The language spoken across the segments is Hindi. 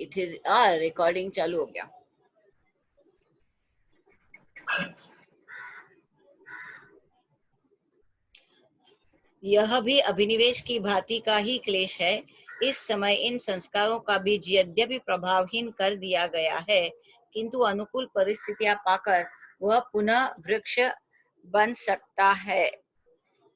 इधर रिकॉर्डिंग चालू हो गया। यह भी अभिनिवेश की भांति का ही क्लेश है। इस समय इन संस्कारों का बीज यद्यपि प्रभावहीन कर दिया गया है, किंतु अनुकूल परिस्थितियां पाकर वह पुनः वृक्ष बन सकता है।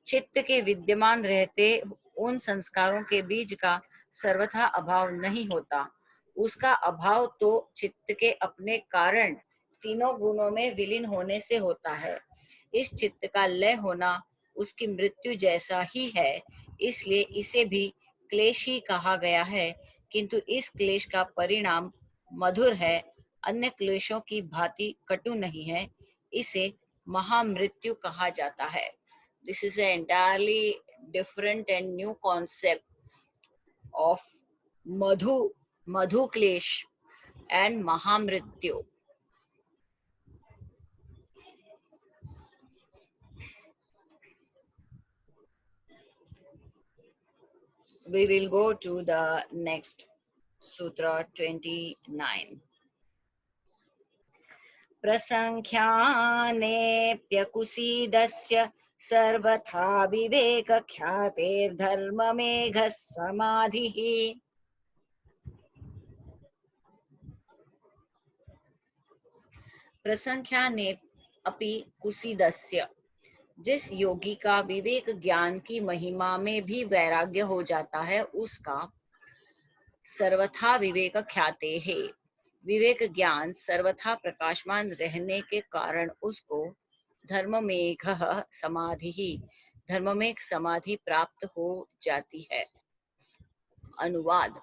चित्त के विद्यमान रहते उन संस्कारों के बीज का सर्वथा अभाव नहीं होता। उसका अभाव तो चित्त के अपने कारण तीनों गुणों में विलीन होने से होता है। इस चित्त का लय होना उसकी मृत्यु जैसा ही है, इसलिए इसे भी क्लेश ही कहा गया है, किंतु इस क्लेश का परिणाम मधुर है, अन्य क्लेशों की भांति कटु नहीं है। इसे महामृत्यु कहा जाता है। This is an entirely different and new concept of Madhu Klesh and Mahamrityu. We will go to the next Sutra 29. प्रसंख्यानेऽप्यकुसीदस्य सर्वथा विवेकख्यातेर्धर्ममेघः समाधिः। प्रसंख्याने अपि कुसीदस्य, जिस योगी का विवेक ज्ञान की महिमा में भी वैराग्य हो जाता है, उसका सर्वथा विवेक ख्याते है, विवेक ज्ञान सर्वथा प्रकाशमान रहने के कारण उसको धर्ममेघ समाधि ही, धर्ममेघ समाधि प्राप्त हो जाती है। अनुवाद: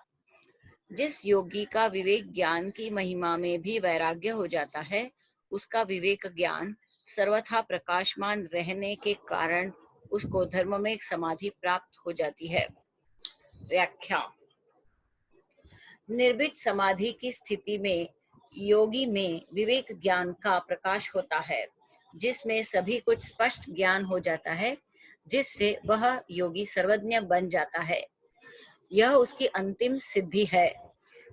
जिस योगी का विवेक ज्ञान की महिमा में भी वैराग्य हो जाता है, उसका विवेक ज्ञान सर्वथा प्रकाशमान रहने के कारण उसको धर्ममेघ समाधि प्राप्त हो जाती है। व्याख्या: निर्भीत समाधि की स्थिति में योगी में विवेक ज्ञान का प्रकाश होता है, जिसमें सभी कुछ स्पष्ट ज्ञान हो जाता है, जिससे वह योगी सर्वज्ञ बन जाता है। यह उसकी अंतिम सिद्धि है।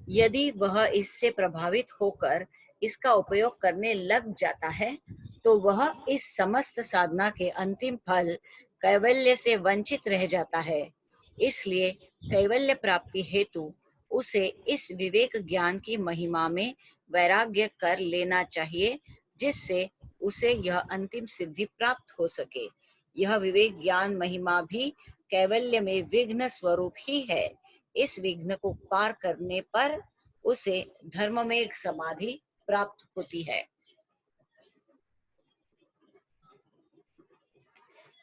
यदि वह इससे प्रभावित होकर इसका उपयोग करने लग जाता है, तो वह इस समस्त साधना के अंतिम फल कैवल्य से वंचित रह जाता है। इसलिए कैवल्य प्राप्ति हेतु उसे इस विवेक ज्ञान की महिमा में वैराग्य कर लेना चाहिए, जिससे उसे यह अंतिम सिद्धि प्राप्त हो सके। यह विवेक ज्ञान महिमा भी कैवल्य में विघ्न स्वरूप ही है। इस विघ्न को पार करने पर उसे धर्ममेघ समाधि प्राप्त होती है।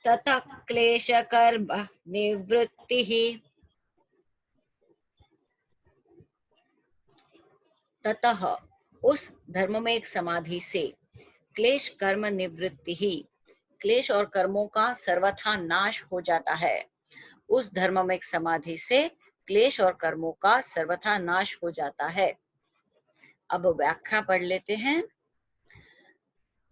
ततः क्लेश कर्म निवृत्ति, ततः उस धर्ममेघ समाधि से क्लेश कर्म निवृत्ति ही, क्लेश और कर्मों का सर्वथा नाश हो जाता है। उस धर्ममेघ समाधि से क्लेश और कर्मों का सर्वथा नाश हो जाता है। अब व्याख्या पढ़ लेते हैं।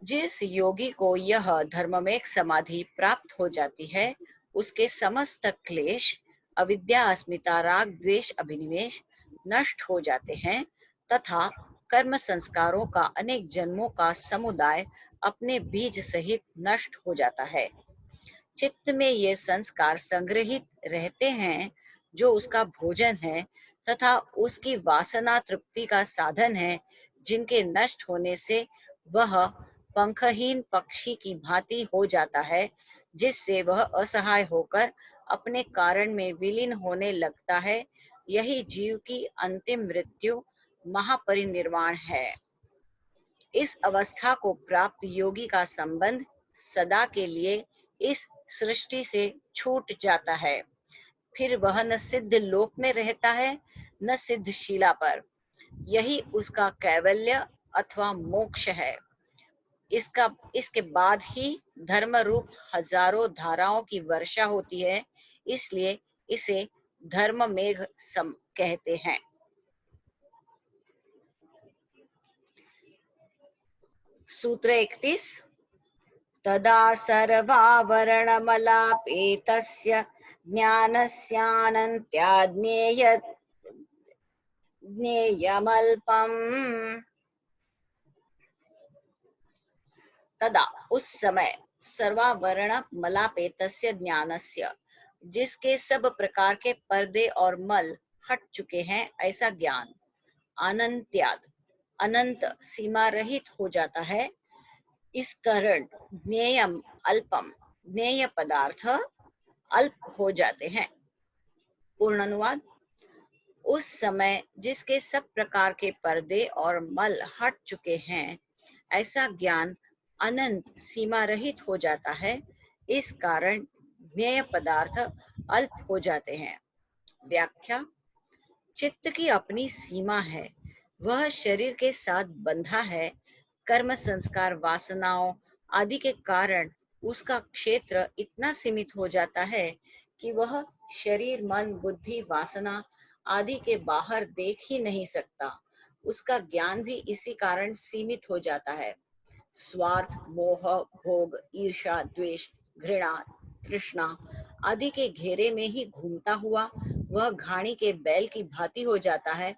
जिस योगी को यह धर्ममेघ समाधि प्राप्त हो जाती है, उसके समस्त क्लेश, अविद्या, अस्मिता, राग, द्वेष, अभिनिवेश नष्ट हो जाते हैं तथा कर्म संस्कारों का अनेक जन्मों का समुदाय अपने बीज सहित नष्ट हो जाता है। चित्त में ये संस्कार संग्रहित रहते हैं, जो उसका भोजन है तथा उसकी वासना तृप्ति का साधन है, जिनके नष्ट होने से वह पंखहीन पक्षी की भांति हो जाता है, जिससे वह असहाय होकर अपने कारण में विलीन होने लगता है। यही जीव की अंतिम मृत्यु, महापरिनिर्वाण है। इस अवस्था को प्राप्त योगी का संबंध सदा के लिए इस सृष्टि से छूट जाता है। फिर वह न सिद्ध लोक में रहता है, न सिद्ध शिला पर। यही उसका कैवल्य अथवा मोक्ष है। इसके बाद ही धर्म रूप हजारों धाराओं की वर्षा होती है, इसलिए इसे धर्म मेघ कहते हैं। सूत्र 31। तदा सर्वावरणमलापेतस्य ज्ञानस्यानन्त्याज्ञेय ज्ञेयमल्पम् तदा उस समय सर्वावरण मलापेतस्य ज्ञानस्य जिसके सब प्रकार के पर्दे और मल हट चुके हैं ऐसा ज्ञान अनंत्याद अनंत सीमा रहित हो जाता है। इस कारण ज्ञेयम अल्पम ज्ञेय पदार्थ अल्प हो जाते हैं। पूर्ण अनुवाद। उस समय जिसके सब प्रकार के पर्दे और मल हट चुके हैं ऐसा ज्ञान अनंत सीमा रहित हो जाता है। इस कारण ज्ञेय पदार्थ अल्प हो जाते हैं। व्याख्या। चित्त की अपनी सीमा है, वह शरीर के साथ बंधा है। कर्म संस्कार वासनाओं आदि के कारण उसका क्षेत्र इतना सीमित हो जाता है कि वह शरीर मन बुद्धि वासना आदि के बाहर देख ही नहीं सकता। उसका ज्ञान भी इसी कारण सीमित हो जाता है। स्वार्थ मोह भोग ईर्ष्या द्वेष घृणा तृष्णा आदि के घेरे में ही घूमता हुआ वह घाणी के बैल की भांति हो जाता है।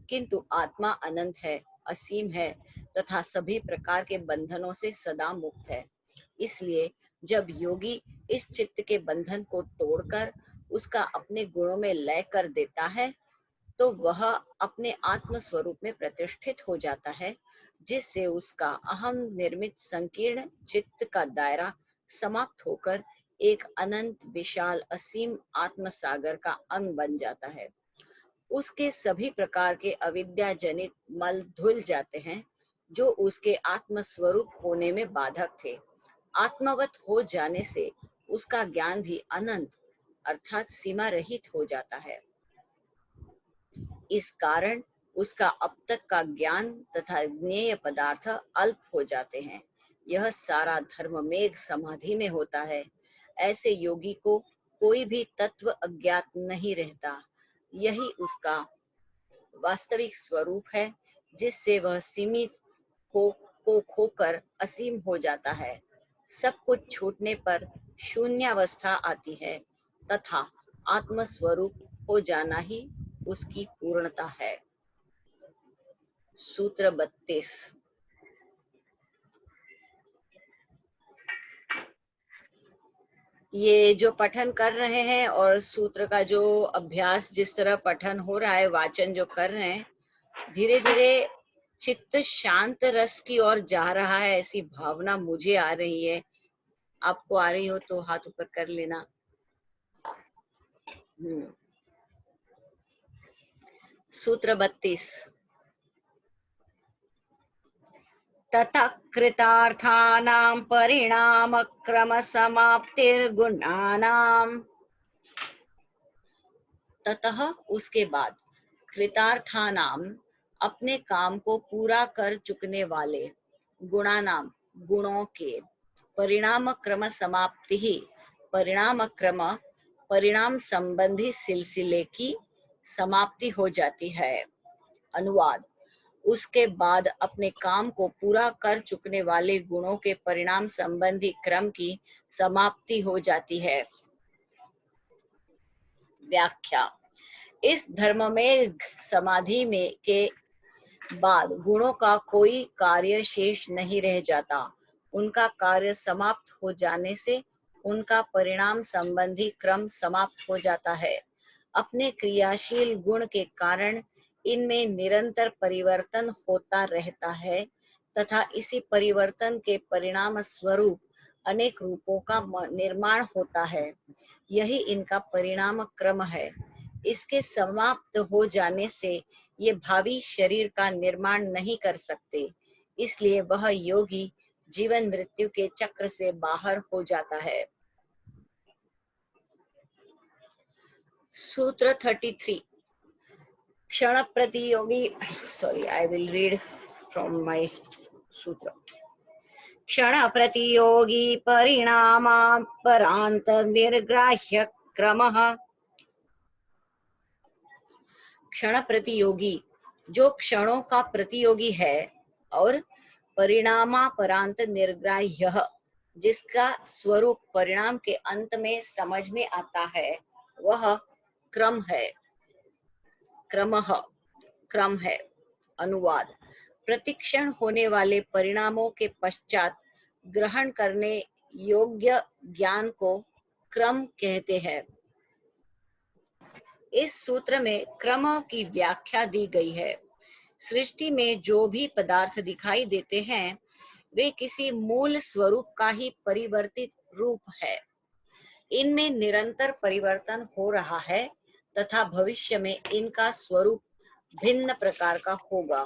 किंतु आत्मा अनंत है, असीम है तथा सभी प्रकार के बंधनों से सदा मुक्त है। इसलिए जब योगी इस चित्त के बंधन को तोड़कर उसका अपने गुणों में लय कर देता है तो वह अपने आत्म स्वरूप में प्रतिष्ठित हो जाता है, जिससे उसका अहम निर्मित संकीर्ण चित्त का दायरा समाप्त होकर एक अनंत विशाल असीम आत्म सागर का अंग बन जाता है। उसके सभी प्रकार के अविद्या जनित मल धुल जाते हैं जो उसके आत्म स्वरूप होने में बाधक थे। आत्मवत हो जाने से उसका ज्ञान भी अनंत अर्थात सीमा रहित हो जाता है। इस कारण उसका अब तक का ज्ञान तथा ज्ञेय पदार्थ अल्प हो जाते हैं। यह सारा धर्म मेघ समाधि में होता है। ऐसे योगी को कोई भी तत्व अज्ञात नहीं रहता। यही उसका वास्तविक स्वरूप है, जिससे वह सीमित को खोकर असीम हो जाता है। सब कुछ छूटने पर शून्यावस्था आती है तथा आत्म स्वरूप हो जाना ही उसकी पूर्णता है। सूत्र 32। ये जो पठन कर रहे हैं और सूत्र का जो अभ्यास जिस तरह पठन हो रहा है, वाचन जो कर रहे हैं, धीरे धीरे चित्त शांत रस की ओर जा रहा है, ऐसी भावना मुझे आ रही है। आपको आ रही हो तो हाथ ऊपर कर लेना। सूत्र 32। ततः कृतार्थानां परिणाम क्रम समाप्तिर्गुणानां ततः उसके बाद कृतार्थानाम अपने काम को पूरा कर चुकने वाले गुणानाम गुणों के परिणाम क्रम समाप्ति ही परिणाम क्रम परिणाम संबंधी सिलसिले की समाप्ति हो जाती है। अनुवाद। उसके बाद अपने काम को पूरा कर चुकने वाले गुणों के परिणाम संबंधी क्रम की समाप्ति हो जाती है। व्याख्या। इस धर्म में समाधि में के बाद गुणों का कोई कार्य शेष नहीं रह जाता। उनका कार्य समाप्त हो जाने से उनका परिणाम संबंधी क्रम समाप्त हो जाता है। अपने क्रियाशील गुण के कारण इनमें निरंतर परिवर्तन होता रहता है तथा इसी परिवर्तन के परिणाम स्वरूप अनेक रूपों का निर्माण होता है। यही इनका परिणाम क्रम है। इसके समाप्त हो जाने से ये भावी शरीर का निर्माण नहीं कर सकते। इसलिए वह योगी जीवन मृत्यु के चक्र से बाहर हो जाता है। सूत्र 33। क्षण प्रतियोगी I will read from my सूत्र। क्षण प्रतियोगी परिणामा परांत निर्ग्राह्य क्रमः। क्षण प्रतियोगी जो क्षणों का प्रतियोगी है और परिणामापरांत निर्ग्राह्य जिसका स्वरूप परिणाम के अंत में समझ में आता है, वह क्रम है। क्रमः क्रम है। अनुवाद: प्रतिक्षण होने वाले परिणामों के पश्चात ग्रहण करने योग्य ज्ञान को क्रम कहते हैं। इस सूत्र में क्रम की व्याख्या दी गई है। सृष्टि में जो भी पदार्थ दिखाई देते हैं वे किसी मूल स्वरूप का ही परिवर्तित रूप है। इनमें निरंतर परिवर्तन हो रहा है तथा भविष्य में इनका स्वरूप भिन्न प्रकार का होगा।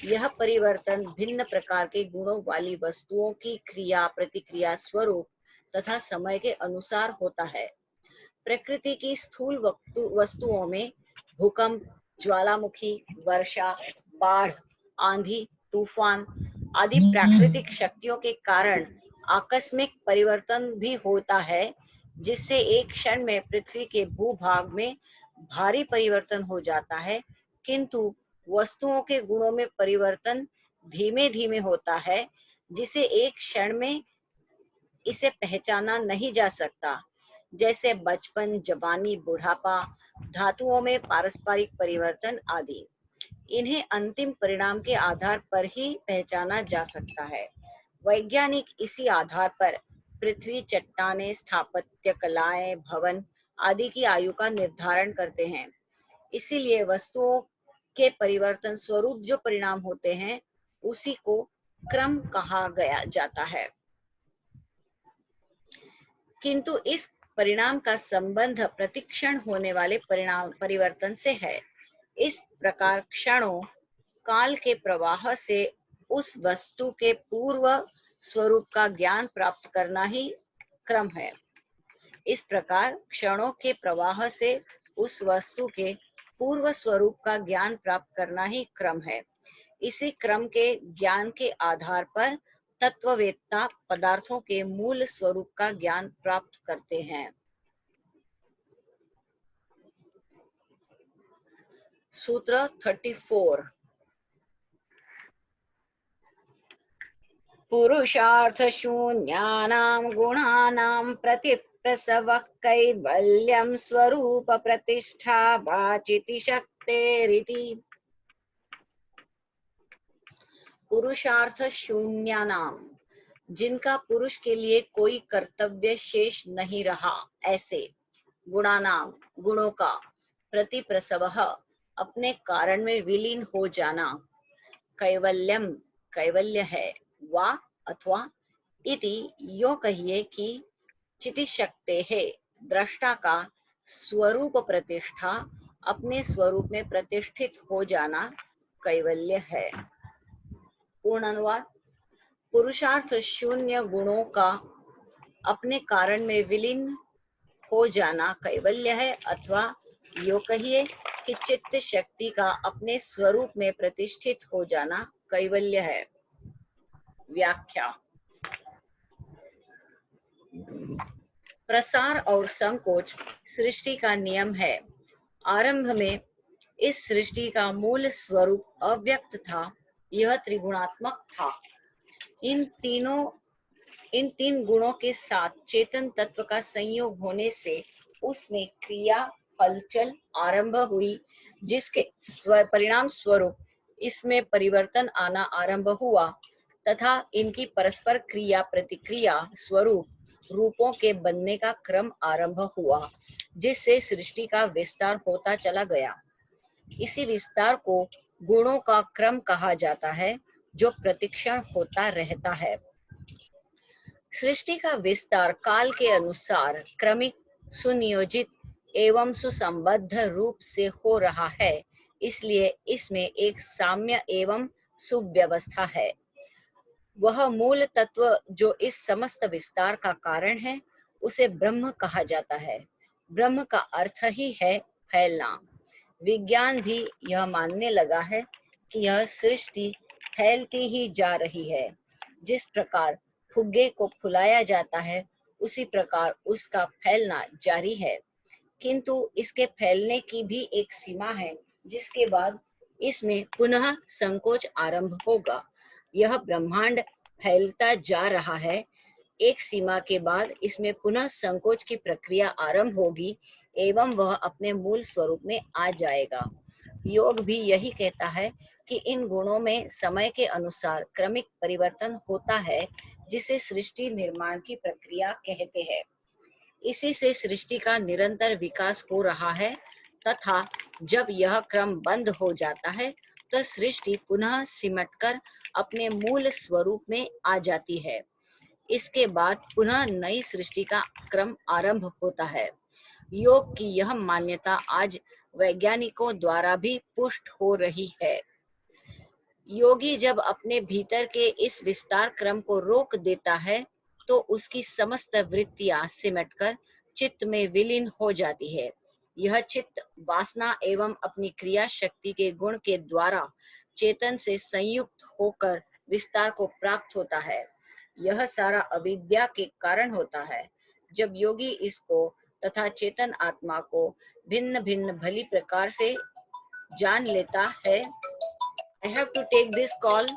यह परिवर्तन भिन्न प्रकार के गुणों वाली वस्तुओं की क्रिया प्रतिक्रिया स्वरूप तथा समय के अनुसार होता है। प्रकृति की स्थूल वस्तुओं में भूकंप, ज्वालामुखी, वर्षा, बाढ़, आंधी, तूफान आदि प्राकृतिक शक्तियों के कारण आकस्मिक परिवर्तन भी होता है, जिससे एक क्षण में पृथ्वी के भूभाग में भारी परिवर्तन हो जाता है, किंतु वस्तुओं के गुणों में परिवर्तन धीमे धीमे होता है, जिसे एक क्षण में इसे पहचाना नहीं जा सकता, जैसे बचपन, जवानी, बुढ़ापा, धातुओं में पारस्परिक परिवर्तन आदि। इन्हें अंतिम परिणाम के आधार पर ही पहचाना जा सकता है। वैज्ञानिक इसी आधार पर पृथ्वी, चट्टानें, स्थापत्य कलाएं, भवन आदि की आयु का निर्धारण करते हैं। इसीलिए वस्तुओं के परिवर्तन स्वरूप जो परिणाम होते हैं उसी को क्रम कहा गया जाता है। किंतु इस परिणाम का संबंध प्रतिक्षण होने वाले परिवर्तन से है। इस प्रकार क्षणों काल के प्रवाह से उस वस्तु के पूर्व स्वरूप का ज्ञान प्राप्त करना ही क्रम है। इस प्रकार क्षणों के प्रवाह से उस वस्तु के पूर्व स्वरूप का ज्ञान प्राप्त करना ही क्रम है। इसी क्रम के ज्ञान के आधार पर तत्ववेत्ता पदार्थों के मूल स्वरूप का ज्ञान प्राप्त करते हैं। सूत्र 34 पुरुषार्थ शून्यानां गुणानां प्रतिप्रसवः कैवल्यं स्वरूप प्रतिष्ठा वाचिति शक्तेरिति। पुरुषार्थ शून्यानाम, जिनका पुरुष के लिए कोई कर्तव्य शेष नहीं रहा, ऐसे गुणानाम, गुणों का प्रतिप्रसवः, अपने कारण में विलीन हो जाना, कैवल्यम, कैवल्य है, वा अथवा इति, यो कहिए कि चितिशक्ते है, दृष्टा का स्वरूप प्रतिष्ठा, अपने स्वरूप में प्रतिष्ठित हो जाना कैवल्य है। पूर्ण अनुवाद: पुरुषार्थ शून्य गुणों का अपने कारण में विलीन हो जाना कैवल्य है, अथवा यो कहिए कि चित्त शक्ति का अपने स्वरूप में प्रतिष्ठित हो जाना कैवल्य है। व्याख्या: प्रसार और संकोच सृष्टि का नियम है। आरंभ में इस सृष्टि का मूल स्वरूप अव्यक्त था, यह त्रिगुणात्मक था। इन तीन गुणों के साथ चेतन तत्व का संयोग होने से उसमें क्रिया हलचल आरंभ हुई, जिसके परिणाम स्वरूप इसमें परिवर्तन आना आरंभ हुआ तथा इनकी परस्पर क्रिया प्रतिक्रिया स्वरूप रूपों के बनने का क्रम आरंभ हुआ, जिससे सृष्टि का विस्तार होता चला गया। इसी विस्तार को गुणों का क्रम कहा जाता है, जो प्रतिक्षण होता रहता है। सृष्टि का विस्तार काल के अनुसार क्रमिक, सुनियोजित एवं सुसंबद्ध रूप से हो रहा है, इसलिए इसमें एक साम्य एवं सुव्यवस्था है। वह मूल तत्व जो इस समस्त विस्तार का कारण है, उसे ब्रह्म कहा जाता है। ब्रह्म का अर्थ ही है फैलना। विज्ञान भी यह मानने लगा है कि यह सृष्टि फैलती ही जा रही है। जिस प्रकार फुग्गे को फुलाया जाता है, उसी प्रकार उसका फैलना जारी है, किंतु इसके फैलने की भी एक सीमा है, जिसके बाद इसमें पुनः संकोच आरंभ होगा। यह ब्रह्मांड फैलता जा रहा है, एक सीमा के बाद इसमें पुनः संकोच की प्रक्रिया आरंभ होगी एवं वह अपने मूल स्वरूप में आ जाएगा। योग भी यही कहता है कि इन गुणों में समय के अनुसार क्रमिक परिवर्तन होता है, जिसे सृष्टि निर्माण की प्रक्रिया कहते हैं। इसी से सृष्टि का निरंतर विकास हो रहा है तथा जब यह क्रम बंद हो जाता है तो सृष्टि पुनः सिमटकर अपने मूल स्वरूप में आ जाती है। इसके बाद पुनः नई सृष्टि का क्रम आरंभ होता है। योग की यह मान्यता आज वैज्ञानिकों द्वारा भी पुष्ट हो रही है। योगी जब अपने भीतर के इस विस्तार क्रम को रोक देता है तो उसकी समस्त वृत्तियां सिमटकर चित्त में विलीन हो जाती है। यह चित्त वासना एवं अपनी क्रिया शक्ति के गुण के द्वारा चेतन से संयुक्त होकर विस्तार को प्राप्त होता है। यह सारा अविद्या के कारण होता है। जब योगी इसको तथा चेतन आत्मा को भिन्न भिन्न भली प्रकार से जान लेता है। I have to take this call.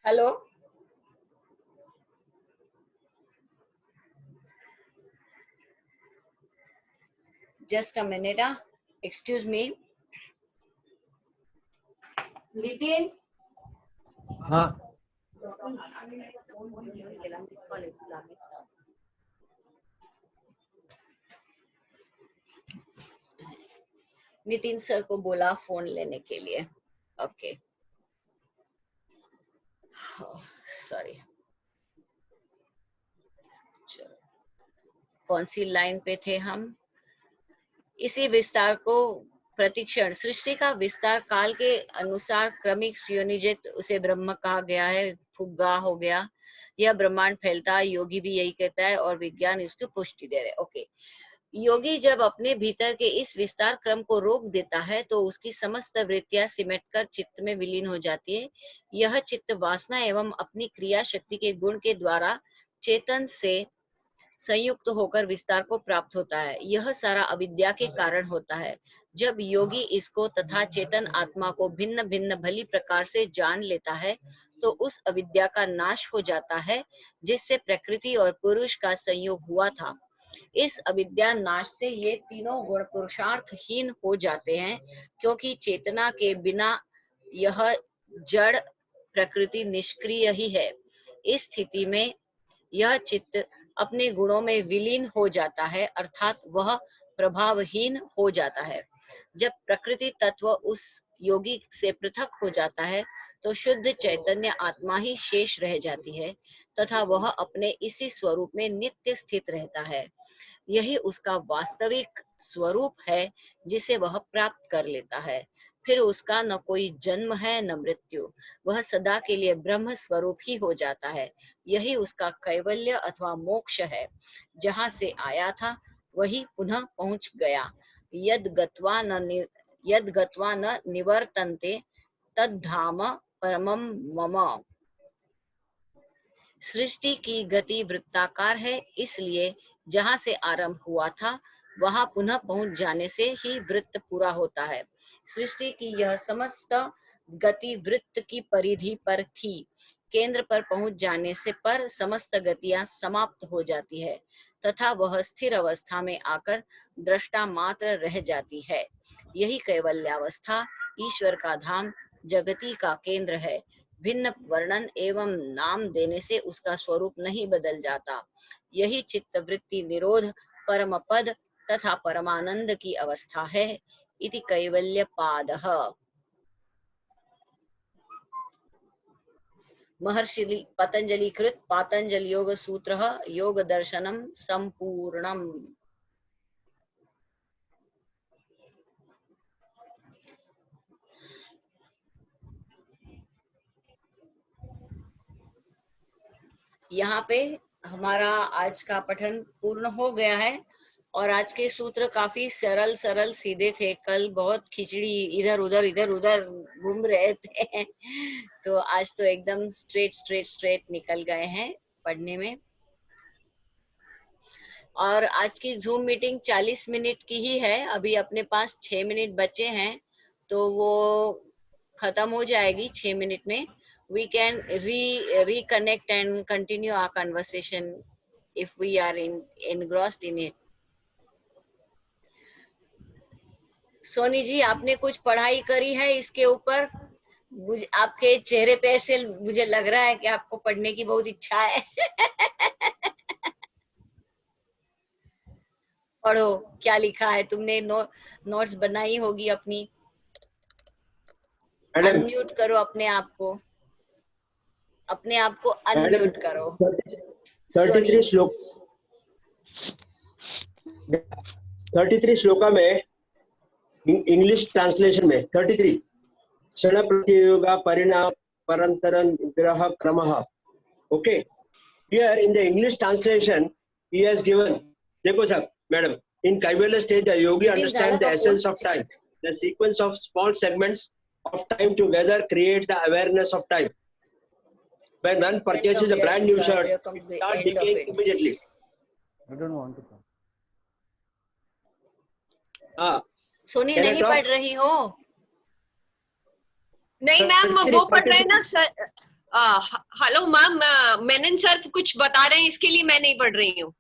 Hello. Just a minute. Excuse me. Nitin. हाँ नितिन सर को बोला फोन लेने के लिए। Okay, sorry. चलो, कौन सी लाइन पे थे हम? इसी विस्तार को प्रतिक्षण सृष्टि का विस्तार काल के अनुसार क्रमिक सुयोनिजित उसे ब्रह्म कहा गया है। फुग्गा हो गया, यह ब्रह्मांड फैलता है। योगी भी यही कहता है और विज्ञान इसको पुष्टि दे रहे। ओके, योगी जब अपने भीतर के इस विस्तार क्रम को रोक देता है तो उसकी समस्त वृत्तियां सिमटकर चित्त में विलीन हो जाती है। यह चित्त वासना एवं अपनी क्रिया शक्ति के गुण के द्वारा चेतन से संयुक्त होकर विस्तार को प्राप्त होता है। यह सारा अविद्या के कारण होता है। जब योगी इसको तथा चेतन आत्मा को भिन्न भिन्न भली प्रकार से जान लेता है तो उस अविद्या का नाश हो जाता है, जिससे प्रकृति और पुरुष का संयोग हुआ था। इस अविद्या नाश से ये तीनों गुण पुरुषार्थहीन हो जाते हैं, क्योंकि चेतना के बिना यह जड़ प्रकृति निष्क्रिय ही है। इस स्थिति में यह चित्त अपने गुणों में विलीन हो जाता है, अर्थात वह प्रभावहीन हो जाता है। जब प्रकृति तत्व उस योगी से पृथक हो जाता है तो शुद्ध चैतन्य आत्मा ही शेष रह जाती है तथा वह अपने इसी स्वरूप में नित्य स्थित रहता है। यही उसका वास्तविक स्वरूप है जिसे वह प्राप्त कर लेता है। फिर उसका न कोई जन्म है न मृत्यु, वह सदा के लिए ब्रह्म स्वरूप ही हो जाता है। यही उसका कैवल्य अथवा मोक्ष है। जहाँ से आया था वही पुनः पहुंच गया। यद गत्वा न निवर्तन्ते तद्धाम परमं मम। सृष्टि की गति वृत्ताकार है, इसलिए जहाँ से आरंभ हुआ था वहां पुनः पहुंच जाने से ही वृत्त पूरा होता है। सृष्टि की यह समस्त गति वृत्त की परिधि पर थी। केंद्र पर पहुंच जाने से पर समस्त गतियां समाप्त हो जाती है तथा वह स्थिर अवस्था में आकर दृष्टा मात्र रह जाती है। यही कैवल्यावस्था ईश्वर का धाम जगती का केंद्र है। भिन्न वर्णन एवं नाम देने से उसका स्वरूप नहीं बदल जाता। यही चित्त वृत्ति निरोध परम पद तथा परमानंद की अवस्था है। इति कैवल्य पादः। महर्षि पतंजलि कृत पातंजलि योग सूत्र योग दर्शनम संपूर्णम। यहाँ पे हमारा आज का पठन पूर्ण हो गया है और आज के सूत्र काफी सरल सरल सीधे थे। कल बहुत खिचड़ी इधर उधर घूम रहे थे तो आज तो एकदम स्ट्रेट निकल गए हैं पढ़ने में। और आज की जूम मीटिंग 40 मिनट की ही है। अभी अपने पास 6 मिनट बचे हैं तो वो खत्म हो जाएगी 6 मिनट में। We can reconnect and continue our conversation if we are engrossed in it. Soni ji, आपने कुछ पढ़ाई करी है इसके ऊपर? मुझे आपके चेहरे पे ऐसे मुझे लग रहा है कि आपको पढ़ने की बहुत इच्छा है। पढ़ो, क्या लिखा है तुमने? नोट्स बनाई होगी अपनी। मैडम अनम्यूट करो अपने आप को, अपने आप को मैडम अनम्यूट करो। 33 श्लोक 33 श्लोका में इंग्लिश ट्रांसलेशन में 33 क्षण प्रतियोगा परिणाम परंतरन ग्रह क्रमः. Okay, here in the English translation he has given, देखो साहब madam, in Kaivalya state the yogi Nitin understand झाला the का essence phone? of time. The sequence of small segments of time together create the awareness of time. When one purchases a brand new shirt, it starts decaying immediately. I don't want to come. हाँ, सोनी Can I नहीं talk? पढ़ रही हो? नहीं मैम, वो पढ़ रहे हैं ना 33. Sir. Hello ma'am, Menon sir कुछ बता रहे हैं, इसके लिए मैं नहीं पढ़ रही हूँ।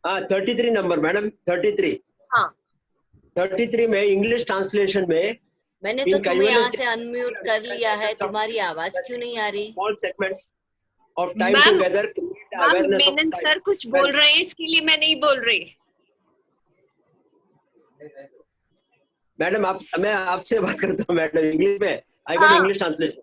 हाँ 33 नंबर मैडम, 33. हाँ 33 में इंग्लिश ट्रांसलेशन में मैंने In तो तुम्हें Kaivalya यहाँ state, से अनम्यूट कर लिया है, तुम्हारी आवाज क्यों नहीं आ रही? small segments of time ma'am, together create the ma'am awareness of Menon time. Sir कुछ बोल रहे हैं, इसके लिए मैं नहीं बोल रही। मैडम आप, मैं आपसे बात करता हूँ मैडम इंग्लिश में। आई गॉट हाँ। English translation.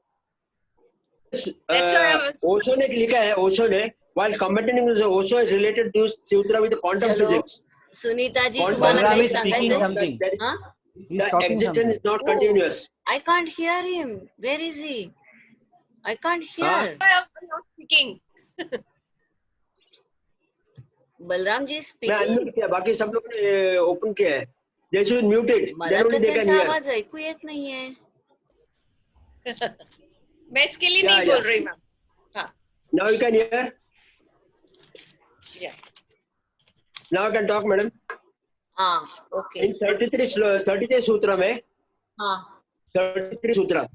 That's all. Osho ने लिखा है, ओशो ने while commenting Osho is related to सूत्र with quantum चलो, physics. सुनीता जी Quantum तुम्हाला Balram काही is speaking सांगायचंय? something. That is, हाँ? He's the talking existence something. is not Oh, continuous. I can't hear him. Where is he? I can't हाँ, hear. I'm not speaking. Balram ji मैं स्पीकिंग. अनम्यूट किया, बाकी सब लोग ने ओपन किया है। They should mute it. मला Then तर only they can त्यांचा hear. आवाज ऐकू येत नाहीये. मैं इसके लिए Yeah, नहीं बोल yeah. रही मैम। हाँ Now you can hear. yeah. Now I can talk, madam. हाँ, ओके. In 33 सूत्र में, हाँ, 33 सूत्र.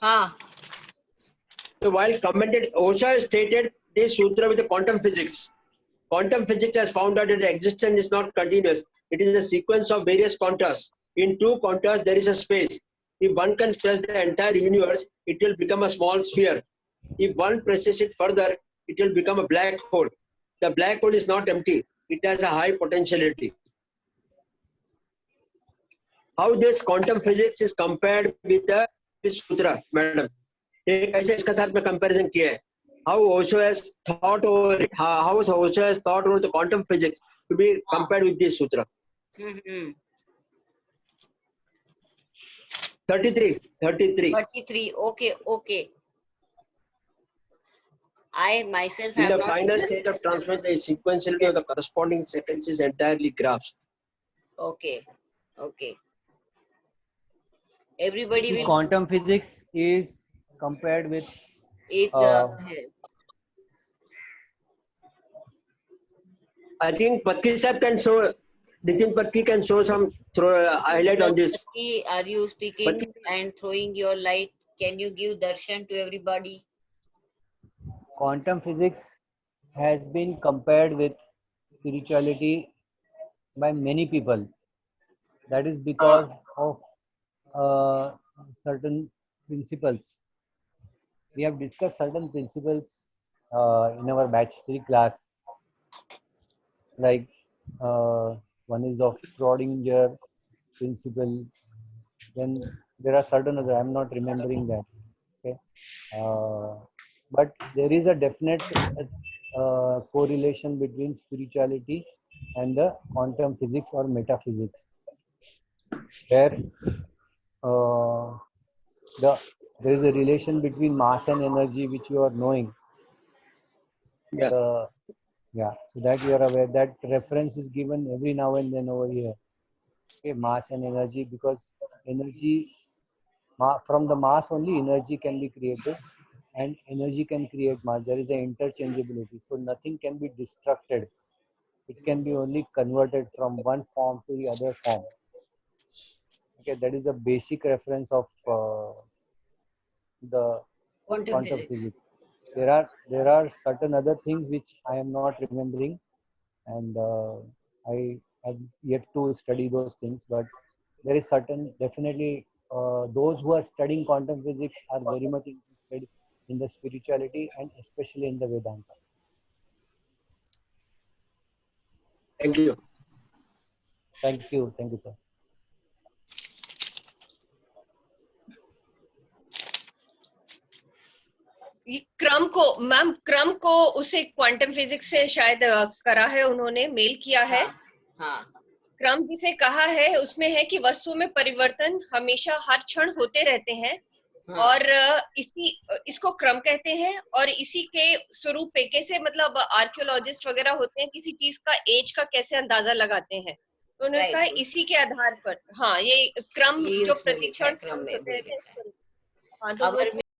हाँ. So while commented, Osha stated this sutra with the quantum physics. Quantum physics has found out that the existence is not continuous. It is a sequence of various quantas. In two quantas, there is a space. If one can press the entire universe, it will become a small sphere. If one presses it further, it will become a black hole. The black hole is not empty. It has a high potentiality. How this quantum physics is compared with this sutra, madam? एक ऐसे इसके साथ में कंपैरिजन किया है. How Osho has thought over it, how Osho has thought over the quantum physics to be compared with this sutra. 33. 33. Okay, okay. I myself In have the not final even. state of transference, the sequentiality of the corresponding sequence is entirely grasped. Okay, okay. Everybody See, will. quantum physics is compared with एक है. I think Patki sir can show, Nitin Patki can show some highlight on this. Are you speaking But- and throwing your light? Can you give darshan to everybody? quantum physics has been compared with spirituality by many people. That is because of certain principles. We have discussed certain principles in our batch 3 class, like one is of Schrodinger principle. Then there are certain other, I'm not remembering that. Okay, but there is a definite correlation between spirituality and the quantum physics or metaphysics, where there is a relation between mass and energy, which you are knowing. Yeah. Yeah, so that you are aware, that reference is given every now and then over here. Okay, mass and energy, because energy, from the mass only energy can be created, and energy can create mass. There is an interchangeability, so nothing can be destructed. It can be only converted from one form to the other form. Okay, that is the basic reference of the Quantum quantum physics. physics. There are certain other things which I am not remembering, and I have yet to study those things. But there is certain, definitely those who are studying quantum physics are very much interested in the spirituality and especially in the Vedanta. Thank you. Thank you, sir. ये क्रम को उसे क्वांटम फिजिक्स से शायद करा है, उन्होंने मेल किया है। हाँ, क्रम जिसे कहा है उसमें है कि वस्तु में परिवर्तन हमेशा हर क्षण होते रहते हैं, हाँ, और इसको क्रम कहते हैं। और इसी के स्वरूप पे कैसे, मतलब आर्कियोलॉजिस्ट वगैरह होते हैं, किसी चीज का एज का कैसे अंदाजा लगाते हैं, तो उन्होंने Right, कहा right. इसी के आधार पर, हाँ, ये क्रम ये जो उसमें लिखा है, प्रतिक्षण क्रम में होते भी हैं, लिखा है। हाँ, तो वो अवर